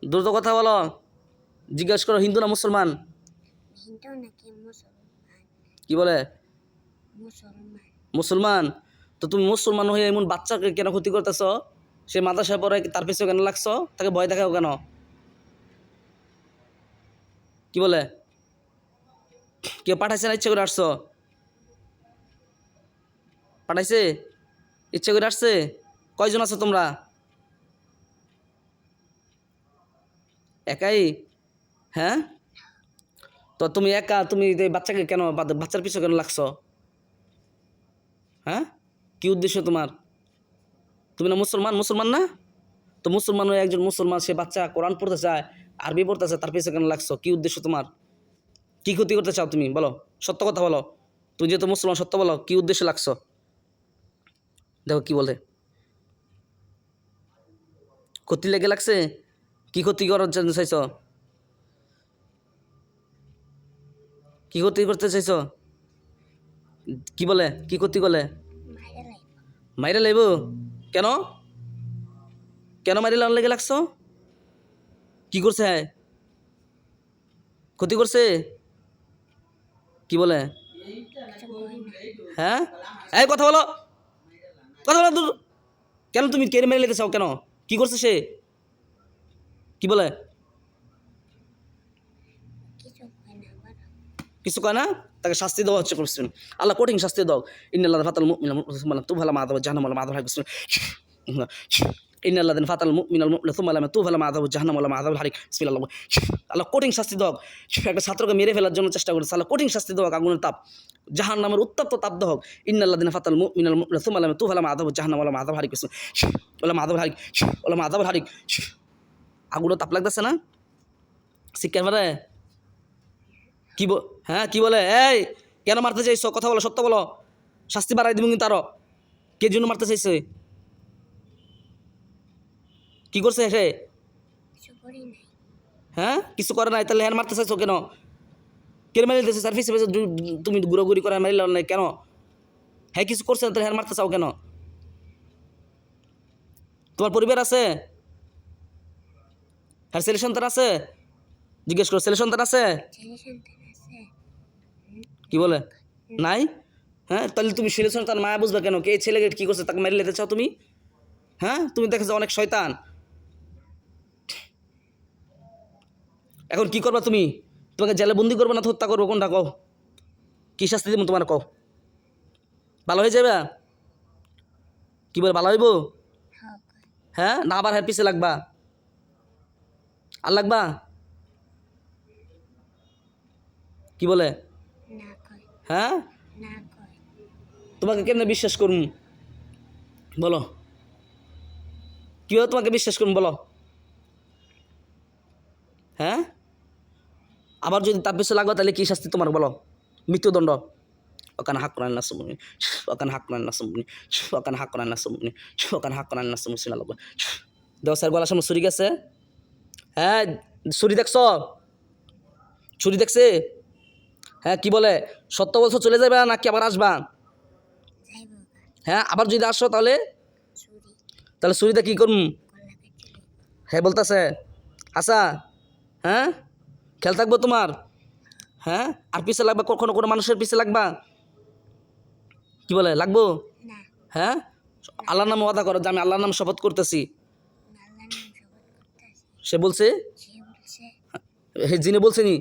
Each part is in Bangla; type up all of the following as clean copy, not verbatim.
দ্রুত কথা বলো। জিজ্ঞেস করো হিন্দু না মুসলমান। হিন্দু নাকি মুসলমান? কি বলে? মুসলমান। মুসলমান। তো তুমি মুসলমান হয়ে এমন বাচ্চাকে কেন ক্ষতি করতেছ? সে মাদ্রাসায় পড়ে, তার পিছনে কেন লাগছো? তাকে ভয় দেখাও কেন? কি বলে? কেউ পাঠাইছে না ইচ্ছে করে আসছো? পাঠাইছে? ইচ্ছে করে আসছে? কয়জন আছো তোমরা? একাই? হ্যাঁ, তো তুমি একা, তুমি এই বাচ্চাকে কেন, বাচ্চার পিছনে কেন লাগছো? হ্যাঁ, কি উদ্দেশ্য তোমার? তুমি না মুসলমান, মুসলমান না? তো মুসলমান হয়ে একজন মুসলমান, সে বাচ্চা কোরআন পড়তে চায়, আরবি পড়তে চায়, তার পিছনে কেন লাগছো? কি উদ্দেশ্য তোমার? কি ক্ষতি করতে চাও তুমি? বলো, সত্য কথা বলো। তুমি যেহেতু মুসলমান, সত্য বলো, কি উদ্দেশ্যে লাগছো? দেখো কি বলে, ক্ষতি লেগে লাগছে? কি ক্ষতি করার জন্য চাইছো? কি ক্ষতি করতে চাইছো? কি বলে, কি ক্ষতি করলে? মাইরা লাইব। মাইরে লাইব? কেন? কেন মাইরে লাগার লেগে লাগছো? কি করছে? ক্ষতি করছে? কি বলে? কিছু কই না। হ্যাঁ, এই কথা বলো, কথা বলো। দূর। কেন তুমি কেড়ে মেরে লেগে চাও কেন? কি করছে সে? কি বলে? কিছু কই না আবার। কিছু কয় না? তাকে শাস্তি দেওয়া হচ্ছে করছেন। আল্লাহ কঠিন শাস্তি দাও। ইন্নাল্লাহ ফাতাল মুমিনা তু ভালা মাদাব জাহান্নাম ওয়ালা মাদাব হারিক। ইন্নাল্লাহ ফাতাল মুমিনাল মুমিনা তু ভালা মাদাব জাহান্নাম ওয়ালা মাদাব হারিক। বিসমিল্লাহ। আল্লাহ কঠিন শাস্তি দাও। একটা ছাত্রকে মেরে ফেলার জন্য চেষ্টা করেছে, আল্লাহ কঠিন শাস্তি দাও, আগুনের তাপ, জাহান্নামের উত্তপ্ত তাপ দাও। ইন্নাল্লাহ ফাতাল মুমিনাল মুমিনা তু ভালা মাদাব জাহান্নাম ওয়ালা মাদাব হারিক। ওয়ালা মাদাব হারিক, ওয়ালা মাদাব হারিক। আগুনের তাপ লাগতেছে না? শিক্ষার পারে? কি হ্যাঁ, কি বলে? এই কেন মারতে চাইছো? কথা বলো, সত্য বলো। শাস্তি বাড়াই দিব কিন্তু আরো। কে জন্য মারতে চাইছে? কি করছে সে? কিছু করি নাই। হ্যাঁ, কিছু করে নাই, তাহলে হ্যাঁ মারতে চাইছো কেন? কেন মারি দিতেছে? সার্ভিস তুমি ঘুরাঘুরি করে মারিল নাই কেন? হ্যাঁ, কিছু করছে না, তাহলে হ্যাঁ মারতে চাও কেন? তোমার পরিবার আছে? হ্যাঁ, ছেলে সন্তান আছে? জিজ্ঞেস করো, ছেলে সন্তান আছে? ছেলে সন্তান আছে? কি বলে? নাই? হ্যাঁ, তাহলে তুমি ছেলে সন্তান মায়া বুঝবে কেন? কে এই ছেলেকে কি করছে তাকে মেরে লেতে চাও তুমি? হ্যাঁ, তুমি দেখেছো অনেক শয়তান। এখন কি করবা তুমি? তোমাকে জেলে বন্দি করবো না হত্যা করবো, কোনটা কও? কি শাস্তি দেবো তোমার কও? ভালো হয়ে যাবে? কি বলে ভালো হইব? হ্যাঁ কই। হ্যাঁ, না আবার হ্যাঁ পিছে লাগবা? আর লাগবা? কি বলে? না কই। হ্যাঁ, না কই। তোমাকে কেমনে বিশ্বাস করুন বলো? কীভাবে তোমাকে বিশ্বাস করুন বলো? হ্যাঁ, আবার যদি তার পিছনে লাগবা তাহলে কি শাস্তি তোমার বলো? মৃত্যুদণ্ড। ওখানে হাক করান নাসমুনি, ওখানে হাক করান নাসমুনি, ওখানে হাক করান নাসমুনি, ওখানে হাক করান নাসমুনি সিনা লাগবে। দেও স্যার, গলার সামনে ছুরি গেছে? হ্যাঁ, ছুরি দেখছো? ছুরি দেখছে? হ্যাঁ, কি বলে? সত্য বলছো চলে যাবে নাকি আবার আসবা? যাইব গা। হ্যাঁ, আবার যদি আসো তাহলে? চুরি। তাহলে ছুরিটা কী করুন? গলা কেটে লইব। হ্যাঁ বলতেছে আচ্ছা। হ্যাঁ, খেয়াল থাকবো তোমার। হ্যাঁ, আর পিছে লাগবা কখনো কোনো মানুষের পিছে লাগবা? কি বলে লাগবো? না। হ্যাঁ, আল্লাহর নামে ওয়াদা করো যে আমি আল্লাহর নামে শপথ করতেছি। আল্লাহর নাম শপথ করতেছি। সে বলছে? সে বলছে। হে জিনে বলছেনি?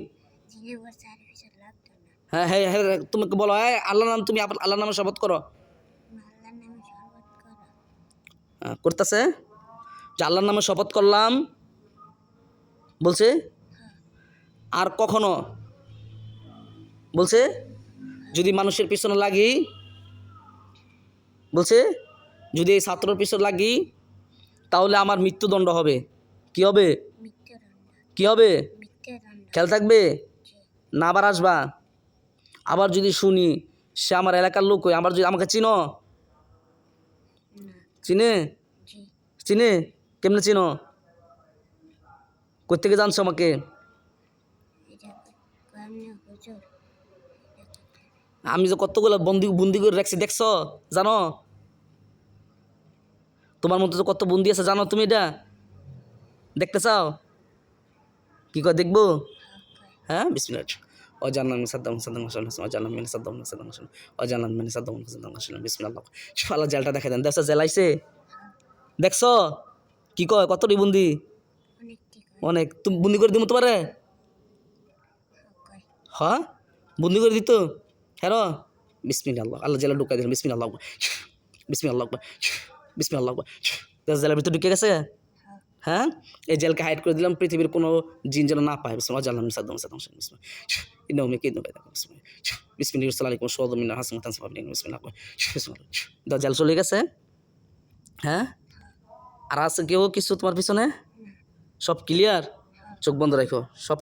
জিনে বলছে আর কিছু লাগতো না। হ্যাঁ হ্যাঁ হ্যাঁ, তোমাকে বলো হ্যাঁ আল্লাহর নাম, তুমি আল্লাহর নামে শপথ করো। তুমি আল্লাহর নামে শপথ করো। করতেছে যে আল্লাহর নামে শপথ করলাম বলছে। আর কখনো বলছে যদি মানুষের পিছনে লাগি, বলছে যদি এই ছাত্রর পিছনে লাগি তাহলে আমার মৃত্যুদণ্ড হবে। কি হবে? মৃত্যুদণ্ড। কি হবে? মৃত্যুদণ্ড। খেয়াল থাকবে? জি। না আবার আসবা? আবার যদি শুনি সে আমার এলাকার লোক, আবার যদি আমাকে চিনো? না। চিনে? জি। চিনে? কেমনে চিনো? কোত্থেকে জানছো আমাকে? এটা কেমনে হুজুর? আমি যে কতগুলো বন্দি বন্দি করে রাখছি দেখছো? জানো? তোমার মধ্যে তো কত বন্দি আছে জানো তুমি? এটা দেখতে চাও? কি কয় দেখবো কয় হ্যাঁ বিসমিল্লাহ অজান্নাম মিন সাদ্দাম সাদ্দাম হাসান অজান্নাম মিন সাদ্দাম সাদ্দাম হাসান অজান্নাম মিন সাদ্দাম সাদ্দাম হাসান বিসমিল্লাহ আল্লাহ জেলটা দেখে দেন দেখছো জেল আইছে দেখছো কি কয় কত বন্দি অনেকটি কয় অনেক তুমি বন্দি করে দিব তোমারে কয় হ্যাঁ বন্দি করে দিত হ্যাঁ বিসমিল্লাহ আল্লাহ জেলে ঢুকাই দিলেন বিসমিল্লাহ বিসমিল্লাহ বিসমিল্লাহ জেলের ভিতরে ঢুকে গেছে হ্যাঁ এই জেলকে হাইড করে দিলাম পৃথিবীর কোনো জিন যেন না পায় বিসমিল্লাহ জানলাম সাদ্দাম সাদ্দাম বিসমিল্লাহ ইন্নাহু মিকিদু বাইদা বিসমিল্লাহ বিসমিল্লাহ সাল্লাল্লাহু আলাইহি ওয়াসাল্লাম মিন হাসান তানসাবিন বিসমিল্লাহ বিসমিল্লাহ জেল চলে গেছে হ্যাঁ আর আছে কেউ কিছু তোমার পিছনে সব ক্লিয়ার চোখ বন্ধ রাখো সব